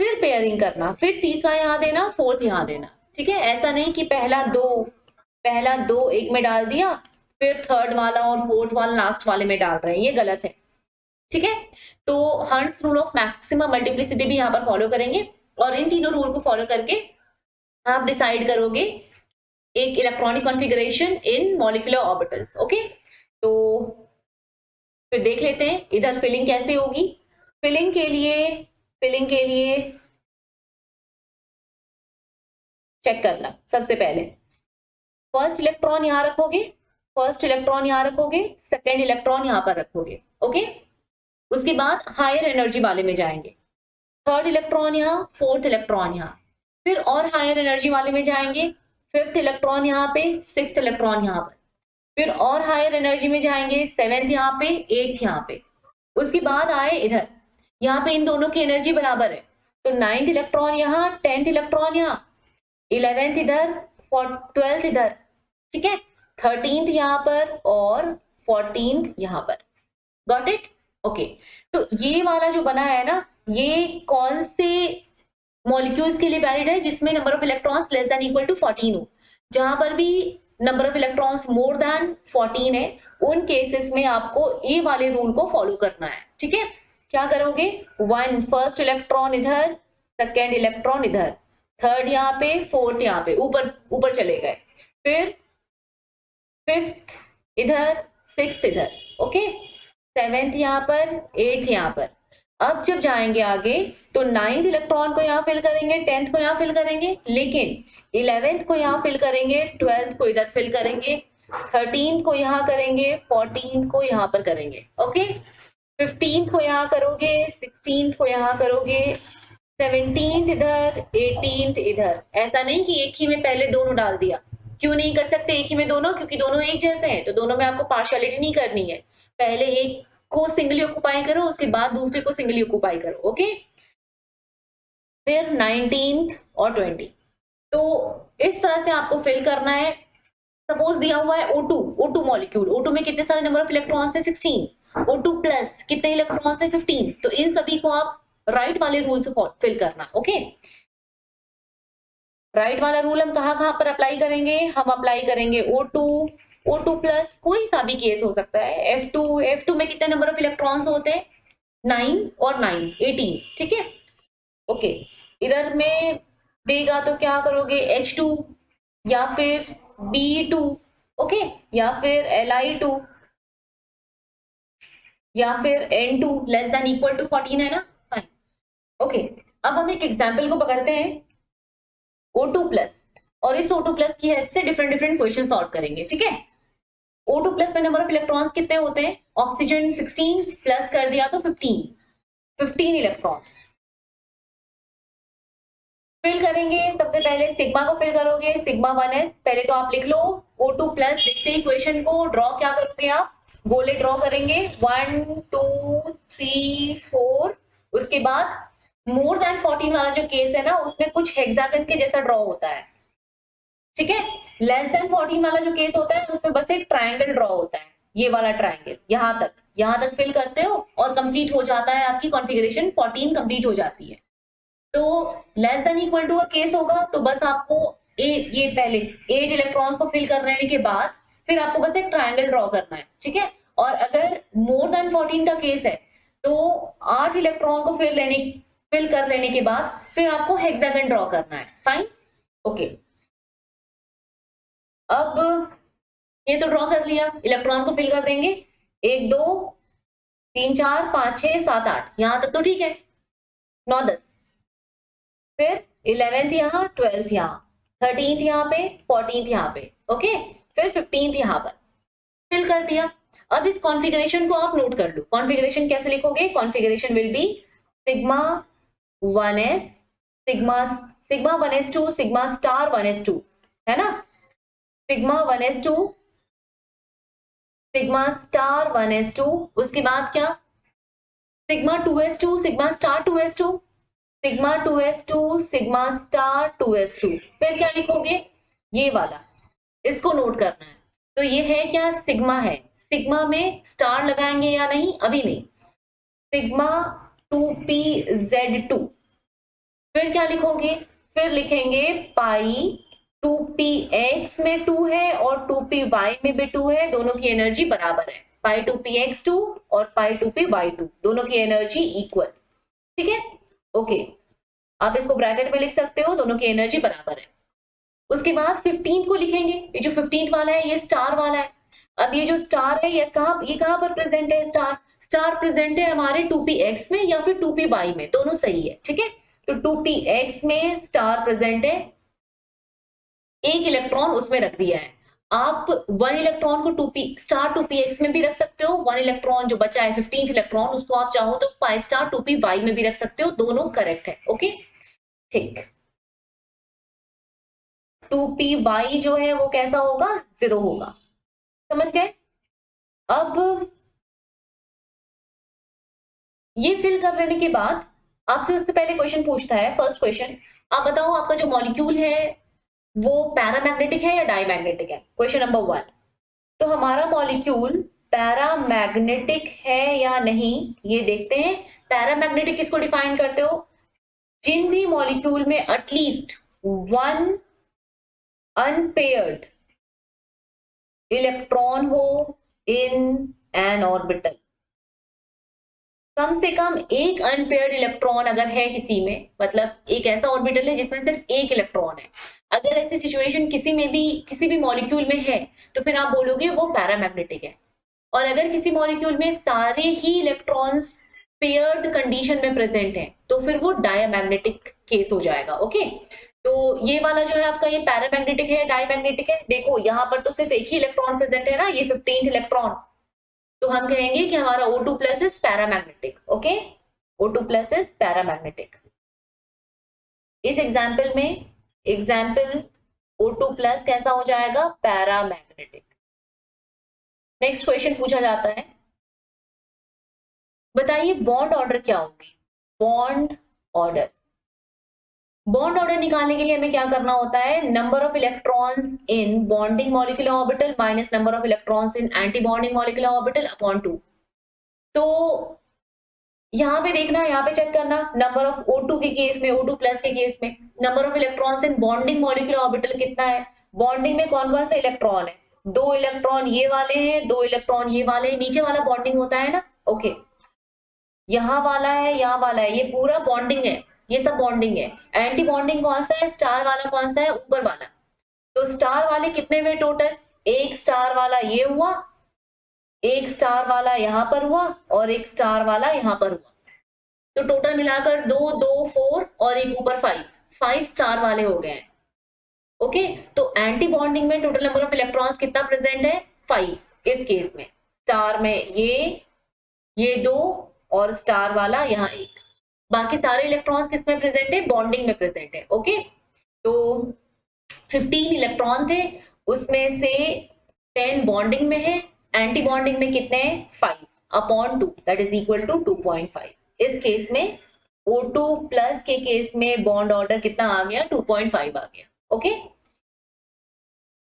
फिर पेयरिंग करना, फिर तीसरा यहां देना, फोर्थ यहां देना, ठीक है। ऐसा नहीं कि पहला दो एक में डाल दिया फिर थर्ड वाला और फोर्थ वाला लास्ट वाले में डाल रहे हैं, ये गलत है, ठीक है। तो hertz rule of maximum multiplicity भी यहाँ पर फॉलो करेंगे और इन तीनों रूल को फॉलो करके आप डिसाइड करोगे एक इलेक्ट्रॉनिक कॉन्फ़िगरेशन इन मॉलिक्यूलर ऑर्बिटल्स। ओके, तो फिर देख लेते हैं इधर फिलिंग कैसे होगी। फिलिंग के लिए चेक करना, सबसे पहले फर्स्ट इलेक्ट्रॉन यहां रखोगे, सेकेंड इलेक्ट्रॉन यहां पर रखोगे। ओके, उसके बाद हायर एनर्जी वाले में जाएंगे, थर्ड इलेक्ट्रॉन यहाँ, फोर्थ इलेक्ट्रॉन यहाँ, फिर और हायर एनर्जी वाले में जाएंगे, फिफ्थ इलेक्ट्रॉन यहाँ पे, सिक्स्थ इलेक्ट्रॉन यहाँ पर, फिर और हायर एनर्जी में जाएंगे, सेवेंथ यहाँ पे, एट्थ यहाँ पे। उसके बाद आए इधर, यहाँ पे इन दोनों की एनर्जी बराबर है तो नाइन्थ इलेक्ट्रॉन यहाँ, टेंथ इलेक्ट्रॉन यहाँ, 11th इधर, 12th इधर, ठीक है, 13th यहाँ पर और 14th यहाँ पर। Got it? ओके, तो ये वाला जो बना है ना, ये कौन से मॉलिक्यूल्स के लिए वैलिड है, जिसमें number of electrons less than equal to 14 हो। जहां पर भी number of electrons more than 14 है उन केसेस में आपको ये वाले रूल को फॉलो करना है, ठीक है। क्या करोगे, फर्स्ट इलेक्ट्रॉन इधर, सेकेंड इलेक्ट्रॉन इधर, थर्ड यहाँ पे, फोर्थ यहाँ पे, ऊपर चले गए, फिर फिफ्थ इधर, सिक्स्थ इधर, ओके, सेवेंथ यहाँ पर, एट्थ यहाँ पर। अब जब जाएंगे आगे तो नाइन्थ इलेक्ट्रॉन को यहाँ फिल करेंगे, टेंथ को यहाँ फिल करेंगे, लेकिन 11th को यहाँ फिल करेंगे, 12th को इधर फिल करेंगे, 13th को यहाँ करेंगे, 14th को यहाँ पर करेंगे, ओके, 15th को यहाँ करोगे, 16th को यहाँ करोगे, 17th इधर, 18th इधर। ऐसा नहीं कि एक ही में पहले दोनों डाल दिया। क्यों नहीं कर सकते एक ही में दोनों, क्योंकि दोनों एक जैसे हैं, तो दोनों में आपको पार्शियलिटी नहीं करनी है। पहले एक को सिंगली ऑक्युपाई करो, उसके बाद दूसरे को सिंगली ऑक्युपाई करो, ओके। फिर 19th और 20। तो इस तरह से आपको फिल करना है। सपोज दिया हुआ है O2 मॉलिक्यूल, O2 में कितने सारे नंबर ऑफ इलेक्ट्रॉन्स है, 16, O2 प्लस कितने इलेक्ट्रॉन्स है, 15। तो इन सभी को आप राइट वाले रूल से फिल करना, ओके। राइट वाला रूल हम कहाँ पर अप्लाई करेंगे, हम अप्लाई करेंगे O2 प्लस, कोई सा भी केस हो सकता है, F2 में कितने नंबर ऑफ इलेक्ट्रॉन्स होते हैं, 9 और 9 18, ठीक है, ओके। इधर में देगा तो क्या करोगे, H2 या फिर B2, ओके, या फिर Li2 या फिर N2 less than equal to 14 है ना, फाइन, ओके। अब हम एक एग्जाम्पल को पकड़ते हैं O2 प्लस, और इस O2 प्लस की हेल्प से डिफरेंट क्वेश्चन सॉल्व करेंगे, ठीक है। O2 प्लस में नंबर ऑफ इलेक्ट्रॉन्स कितने होते हैं, ऑक्सीजन 16 प्लस कर दिया तो 15 इलेक्ट्रॉन्स, फिल करेंगे, सबसे पहले सिग्मा को फिल करोगे, सिग्मा 1s, पहले तो आप लिख लो O2 प्लस, देखते ही इक्वेशन को ड्रॉ क्या करोगे आप, गोले ड्रॉ करेंगे 1 2 3 4, उसके बाद मोर देन 14 वाला जो केस है ना उसमें कुछ हेक्सागन के जैसा ड्रॉ होता है, ठीक है। लेस देन 14 वाला जो केस होता है उसमें बस एक ट्रायंगल ड्रॉ होता है, ये वाला ट्रायंगल, यहां तक फिल करते हो और कंप्लीट हो जाता है, आपकी कॉन्फ़िगरेशन 14 कंप्लीट हो जाती है। तो लेस देन इक्वल टू का केस होगा तो बस आपको ये पहले 8 इलेक्ट्रॉन्स को फिल करने के बाद फिर आपको बस एक ट्रायंगल ड्रॉ करना है, ठीक है। और अगर मोर देन 14 का केस है तो 8 इलेक्ट्रॉन को फिल कर लेने के बाद फिर आपको हेक्सागन ड्रॉ करना है, फाइन, ओके। अब ये तो ड्रॉ कर लिया, इलेक्ट्रॉन को फिल कर देंगे, 1 2 3 4 5 6 7 8, यहां तक तो ठीक है, 9 10, फिर 11th यहाँ, 12th यहाँ, 13th यहाँ पे, 14th यहाँ पे, ओके, फिर 15th यहाँ पर फिल कर दिया। अब इस कॉन्फ़िगरेशन को आप नोट कर लो, कॉन्फ़िगरेशन कैसे लिखोगे, configuration will be sigma 1s, sigma 1s2, sigma star 1s2, है ना, sigma 1s2, sigma star 1s2, उसके बाद क्या, sigma 2s2, sigma star 2s2, sigma 2s2, sigma star 2s2, फिर क्या लिखोगे, ये वाला, इसको नोट करना है। तो ये है क्या, सिग्मा है, सिग्मा में स्टार लगाएंगे या नहीं, अभी नहीं, सिग्मा 2pz2, फिर क्या लिखोगे, फिर लिखेंगे पाई 2px में 2 है और 2py में भी 2 है, दोनों की एनर्जी बराबर है, पाई 2px2 और पाई 2py2, दोनों की एनर्जी इक्वल, ठीक है, ओके। आप इसको ब्रैकेट में लिख सकते हो, दोनों की एनर्जी बराबर है। उसके बाद 15 को लिखेंगे, ये जो 15 वाला है ये स्टार वाला है। अब ये जो स्टार है ये कहां पर प्रेजेंट है, स्टार प्रेजेंट है हमारे 2px में या फिर 2py में, दोनों सही है, ठीक है। तो 2px में स्टार प्रेजेंट है, एक इलेक्ट्रॉन उसमें रख दिया है, आप 1 इलेक्ट्रॉन को स्टार 2px में भी रख सकते हो, 1 इलेक्ट्रॉन जो बचा है 15th इलेक्ट्रॉन उसको आप चाहो तो पाई स्टार 2py में भी रख सकते हो, दोनों करेक्ट है, ओके, ठीक। 2py जो है वो कैसा होगा, 0 होगा, समझ गए। अब ये फिल कर लेने के बाद आपसे सबसे पहले क्वेश्चन पूछता है, फर्स्ट क्वेश्चन, आप बताओ आपका जो मॉलिक्यूल है वो पैरामैग्नेटिक है या डायमैग्नेटिक है, क्वेश्चन नंबर 1। तो हमारा मॉलिक्यूल पैरामैग्नेटिक है या नहीं ये देखते हैं। पैरामैग्नेटिक किसको डिफाइन करते हो, जिन भी मॉलिक्यूल में एटलीस्ट 1 अनपेयर्ड इलेक्ट्रॉन हो इन एन ऑर्बिटल, कम से कम एक अनपेयर्ड इलेक्ट्रॉन अगर है किसी में, मतलब एक ऐसा ऑर्बिटल है जिसमें सिर्फ एक इलेक्ट्रॉन है, अगर ऐसी सिचुएशन किसी भी मॉलिक्यूल में है तो फिर आप बोलोगे वो पैरामैग्नेटिक है। और अगर किसी मॉलिक्यूल में सारे ही इलेक्ट्रॉन्स पेयर्ड कंडीशन में प्रेजेंट हैं तो फिर वो डायमैग्नेटिक केस हो जाएगा, ओके। तो ये वाला जो है आपका ये पैरामैग्नेटिक है डायमैग्नेटिक है, देखो यहाँ पर तो सिर्फ एक ही इलेक्ट्रॉन प्रेजेंट है ना, ये 15th इलेक्ट्रॉन, तो हम कहेंगे कि हमारा O2 plus is paramagnetic, okay, O2 plus is paramagnetic. इस एग्जाम्पल में एग्जाम्पल O2 प्लस कैसा हो जाएगा, पैरामैग्नेटिक। नेक्स्ट क्वेश्चन पूछा जाता है, बताइए बॉन्ड ऑर्डर क्या होगी, बॉन्ड ऑर्डर। बॉन्ड ऑर्डर निकालने के लिए हमें क्या करना होता है, number of electrons in bonding molecular orbital minus number of electrons in anti bonding molecular orbital upon 2। तो यहाँ पे देखना, यहाँ पे चेक करना, नंबर ऑफ O2 के केस में, O2 प्लस के केस में number of electrons in bonding molecular orbital कितना है, बॉन्डिंग में कौन कौन से इलेक्ट्रॉन है, 2 इलेक्ट्रॉन ये वाले हैं, 2 इलेक्ट्रॉन ये वाले हैं, नीचे वाला बॉन्डिंग होता है ना, ओके, यहाँ वाला है, यहाँ वाला है, ये पूरा बॉन्डिंग है, ये सब बॉन्डिंग है। एंटी बॉन्डिंग कौन सा है, स्टार वाला कौन सा है, ऊपर वाला। तो स्टार वाले कितने हुए टोटल, एक स्टार वाला ये हुआ, एक स्टार वाला यहां पर हुआ और एक स्टार वाला यहां पर हुआ, तो टोटल मिलाकर 2 2 4 और एक ऊपर 5 स्टार वाले हो गए हैं, ओके। तो एंटी बॉन्डिंग में टोटल नंबर ऑफ इलेक्ट्रॉन्स कितना प्रेजेंट है, 5 इस केस में, स्टार में ये 2 और स्टार वाला यहाँ 1, बाकी सारे इलेक्ट्रॉन्स किस में प्रेजेंट है, बॉन्डिंग में प्रेजेंट है। ओके, तो 15 इलेक्ट्रॉन थे, उसमें से 10 बॉन्डिंग में है, एंटी बॉन्डिंग में कितने हैं, 5 upon 2 that is equal to 2.5। इस केस में O2 प्लस के केस में बॉन्ड ऑर्डर कितना आ गया, 2.5 आ गया। ओके,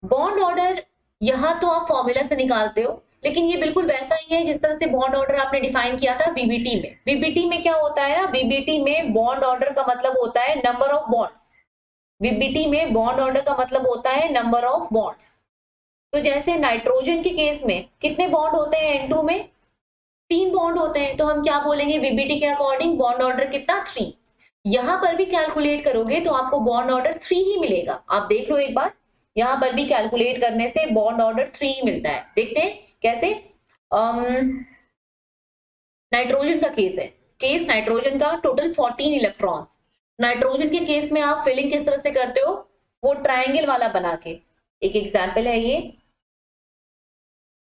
बॉन्ड ऑर्डर यहां तो आप फॉर्मूला से निकालते हो, लेकिन ये बिल्कुल वैसा ही है जिस तरह से बॉन्ड ऑर्डर आपने डिफाइन किया था बीबीटी में। बीबीटी में क्या होता है ना, बीबीटी में बॉन्ड ऑर्डर का मतलब होता है नंबर ऑफ बॉन्ड्स। बीबीटी में बॉन्ड ऑर्डर का मतलब होता है नंबर ऑफ बॉन्ड्स। तो जैसे नाइट्रोजन के केस में कितने बॉन्ड होते हैं, N2 में 3 बॉन्ड होते हैं, तो हम क्या बोलेंगे बीबीटी के अकॉर्डिंग बॉन्ड ऑर्डर कितना, 3। यहां पर भी कैलकुलेट करोगे तो आपको बॉन्ड ऑर्डर 3 ही मिलेगा। आप देख लो एक बार, यहां पर भी कैलकुलेट करने से बॉन्ड ऑर्डर 3 ही मिलता है। देखते हैं कैसे। नाइट्रोजन का केस है, केस नाइट्रोजन का टोटल 14 इलेक्ट्रॉन्स। नाइट्रोजन के केस में आप फिलिंग किस तरह से करते हो, वो ट्रायंगल वाला बना के। एक एग्जाम्पल है ये,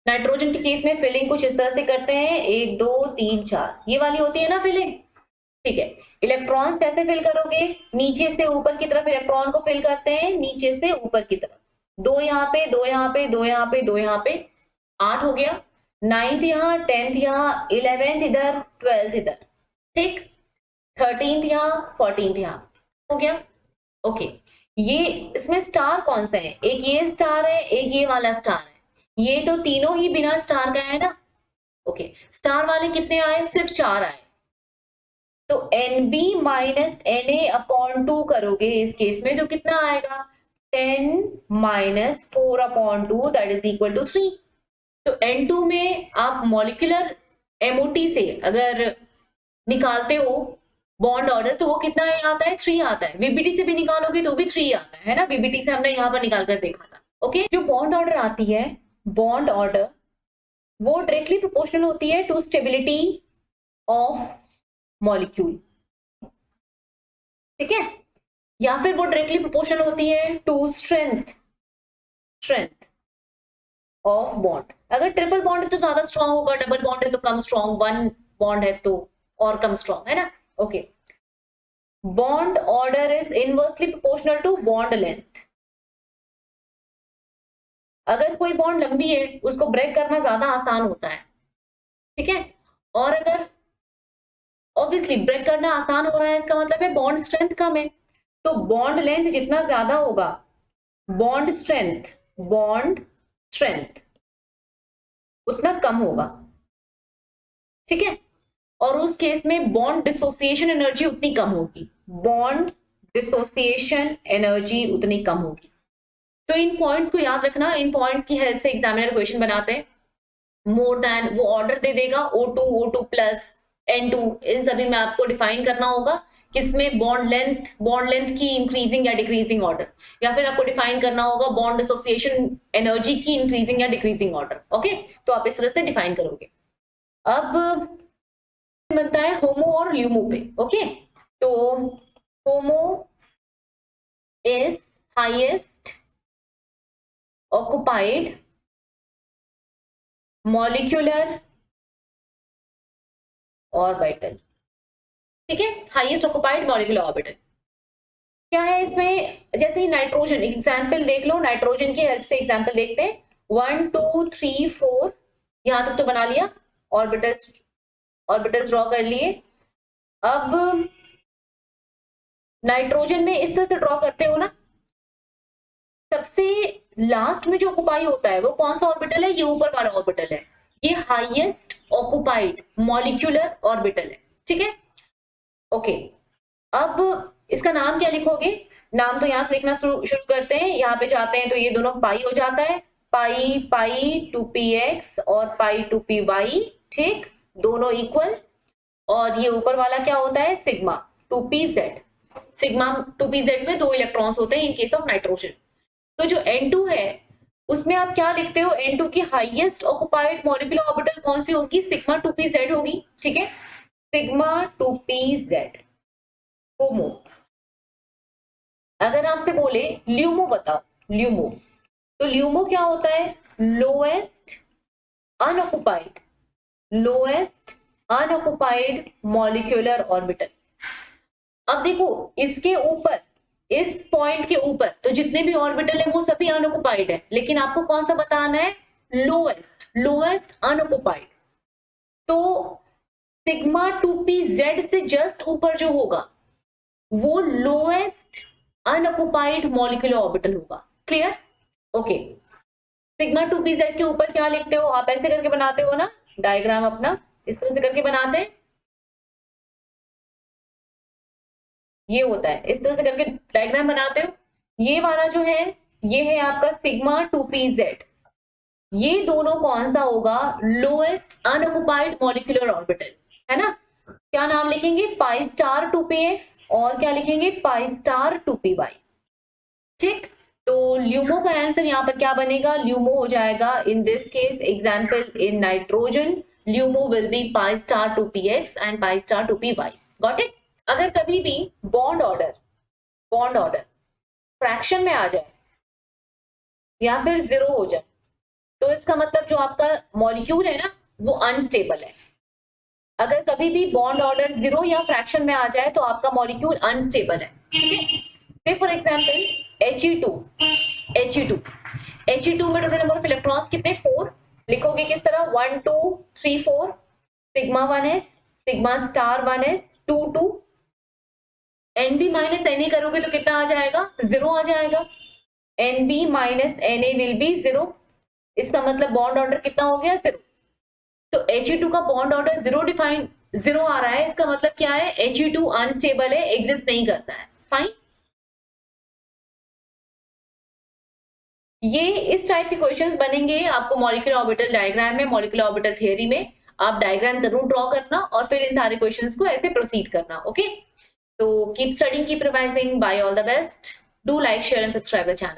नाइट्रोजन के केस में फिलिंग कुछ इस तरह से करते हैं, 1 2 3 4, ये वाली होती है ना फिलिंग। ठीक है, इलेक्ट्रॉन्स कैसे फिल करोगे, नीचे से ऊपर की तरफ इलेक्ट्रॉन को फिल करते हैं, नीचे से ऊपर की तरफ। 2 यहाँ पे, 2 यहाँ पे, 2 यहाँ पे, 2 यहाँ पे, 8 हो गया। 9th यहाँ, 10th यहाँ, 11th इधर, 12th इधर, ठीक। 13th यहाँ, 14th यहाँ, हो गया। ओके, ये इसमें स्टार कौन सा है, एक ये स्टार है, एक ये वाला स्टार है, ये तो तीनों ही बिना स्टार का है ना। ओके, स्टार वाले कितने आए, सिर्फ 4 आए। तो NB माइनस Na अपॉन 2 करोगे इस केस में तो कितना आएगा, 10 minus 4 upon 2 that is equal to 3। तो N2 में आप मॉलिक्यूलर MOT से अगर निकालते हो बॉन्ड ऑर्डर तो वो कितना आता है, 3 आता है। बीबीटी से भी निकालोगे तो भी 3 आता है ना, बीबीटी से हमने यहाँ पर निकाल कर देखा था। ओके, जो बॉन्ड ऑर्डर आती है, बॉन्ड ऑर्डर वो डायरेक्टली प्रोपोर्शनल होती है टू स्टेबिलिटी ऑफ मॉलिक्यूल, ठीक है, या फिर वो डायरेक्टली प्रोपोर्शनल होती है टू स्ट्रेंथ ऑफ बॉन्ड। अगर ट्रिपल बॉन्ड है तो ज्यादा स्ट्रांग होगा, डबल बॉन्ड है तो कम स्ट्रांग, वन बॉन्ड है तो और कम स्ट्रांग, है ना। Okay, bond order is inversely proportional to bond length. अगर कोई बॉन्ड लंबी है उसको ब्रेक करना ज्यादा आसान होता है, ठीक है, और अगर ऑब्वियसली ब्रेक करना आसान हो रहा है इसका मतलब है बॉन्ड स्ट्रेंथ कम है। तो बॉन्ड लेंथ जितना ज्यादा होगा, बॉन्ड स्ट्रेंथ उतना कम होगा, ठीक है, और उस केस में बॉन्ड डिसोसिएशन एनर्जी उतनी कम होगी, बॉन्ड डिसोसिएशन एनर्जी उतनी कम होगी। तो इन पॉइंट्स को याद रखना, इन पॉइंट्स की हेल्प से एग्जामिनर क्वेश्चन बनाते हैं। मोर देन वो ऑर्डर दे देगा, O2 प्लस N2, इन सभी में आपको डिफाइन करना होगा किसमें बॉन्ड लेंथ की इंक्रीजिंग या डिक्रीजिंग ऑर्डर, या फिर आपको डिफाइन करना होगा बॉन्ड एसोसिएशन एनर्जी की इंक्रीजिंग या डिक्रीजिंग ऑर्डर। ओके, तो आप इस तरह से डिफाइन करोगे। अब बनता है होमो और ल्यूमो पे। ओके, तो HOMO is highest occupied molecular orbital, ठीक है, हाईएस्ट ऑक्युपाइड मॉलिक्यूलर ऑर्बिटल क्या है इसमें, जैसे ही नाइट्रोजन एग्जाम्पल देख लो, नाइट्रोजन की हेल्प से एग्जाम्पल देखते हैं। 1 2 3 4 यहां तक तो बना लिया, ऑर्बिटल्स ड्रॉ कर लिए। अब नाइट्रोजन में इस तरह से ड्रॉ करते हो ना, सबसे लास्ट में जो ऑक्युपाई होता है वो कौन सा ऑर्बिटल है, ये ऊपर वाला ऑर्बिटल है, ये हाईएस्ट ऑक्युपाइड मॉलिक्यूलर ऑर्बिटल है, ठीक है। ओके, अब इसका नाम क्या लिखोगे, नाम तो यहां से लिखना शुरू करते हैं, यहाँ पे जाते हैं तो ये दोनों पाई हो जाता है, पाई पाई 2px और पाई 2py, ठीक, दोनों इक्वल। और ये ऊपर वाला क्या होता है, सिग्मा 2pz। सिग्मा 2pz में 2 इलेक्ट्रॉन्स होते हैं इन केस ऑफ नाइट्रोजन। तो जो N2 है उसमें आप क्या लिखते हो, N2 की हाईएस्ट ऑक्युपाइड मॉलिक्यूलर ऑर्बिटल कौन सी होगी, सिग्मा 2pz होगी, ठीक है, सिग्मा 2pz होमो। अगर आपसे बोले ल्यूमो बताओ, ल्यूमो, तो ल्यूमो क्या होता है, लोएस्ट अनऑक्युपाइड मॉलिक्यूलर ऑर्बिटल। अब देखो इसके ऊपर, इस पॉइंट के ऊपर तो जितने भी ऑर्बिटल है वो सभी अनऑक्युपाइड है, लेकिन आपको कौन सा बताना है, लोएस्ट अनऑक्युपाइड। तो सिग्मा 2p z से जस्ट ऊपर जो होगा वो लोएस्ट अनऑक्युपाइड मॉलिक्यूलर ऑर्बिटल होगा। Clear? Okay. Sigma 2p z के ऊपर क्या लिखते हो आप, ऐसे करके बनाते हो ना डायग्राम अपना, इस तरह से करके बनाते हैं, ये होता है, इस तरह से करके डायग्राम बनाते हो। ये वाला जो है ये है आपका सिग्मा 2p z, ये दोनों कौन सा होगा, लोएस्ट अनऑक्युपाइड मॉलिक्यूलर ऑर्बिटल, है ना। क्या नाम लिखेंगे, पाई स्टार 2px और क्या लिखेंगे, पाई स्टार 2py। ठीक, तो ल्यूमो का आंसर यहाँ पर क्या बनेगा, ल्यूमो हो जाएगा in this case example in nitrogen, LUMO will be pi star 2px and pi star 2py। Got it? अगर कभी भी बॉन्ड ऑर्डर फ्रैक्शन में आ जाए या फिर जीरो हो जाए तो इसका मतलब जो आपका मॉलिक्यूल है ना वो अनस्टेबल है। अगर कभी भी बॉन्ड ऑर्डर जीरो या फ्रैक्शन में आ जाए तो आपका मॉलिक्यूल अनस्टेबल है। से फॉर एग्जांपल He2 में टोटल नंबर ऑफ इलेक्ट्रॉन्स कितने, 4। लिखोगे किस तरह, 1 2 3 4, sigma 1s, sigma star 1s 2 2, Nb minus Na करोगे तो कितना आ जाएगा, 0 आ जाएगा। Nb minus Na will be 0, इसका मतलब बॉन्ड ऑर्डर कितना हो गया, 0। तो He2 का बॉन्ड ऑर्डर 0 आ रहा है, इसका मतलब क्या है, He2 अनस्टेबल है, एग्जिस्ट नहीं करता है। फाइन, ये इस टाइप के क्वेश्चंस बनेंगे आपको मॉलिक्यूलर ऑर्बिटल डायग्राम में, मॉलिक्यूलर ऑर्बिटल थियरी में। आप डायग्राम जरूर ड्रॉ करना और फिर इन सारे क्वेश्चंस को ऐसे प्रोसीड करना। ओके, तो keep studying, keep revising, bye all the best, do like share and subscribe the channel.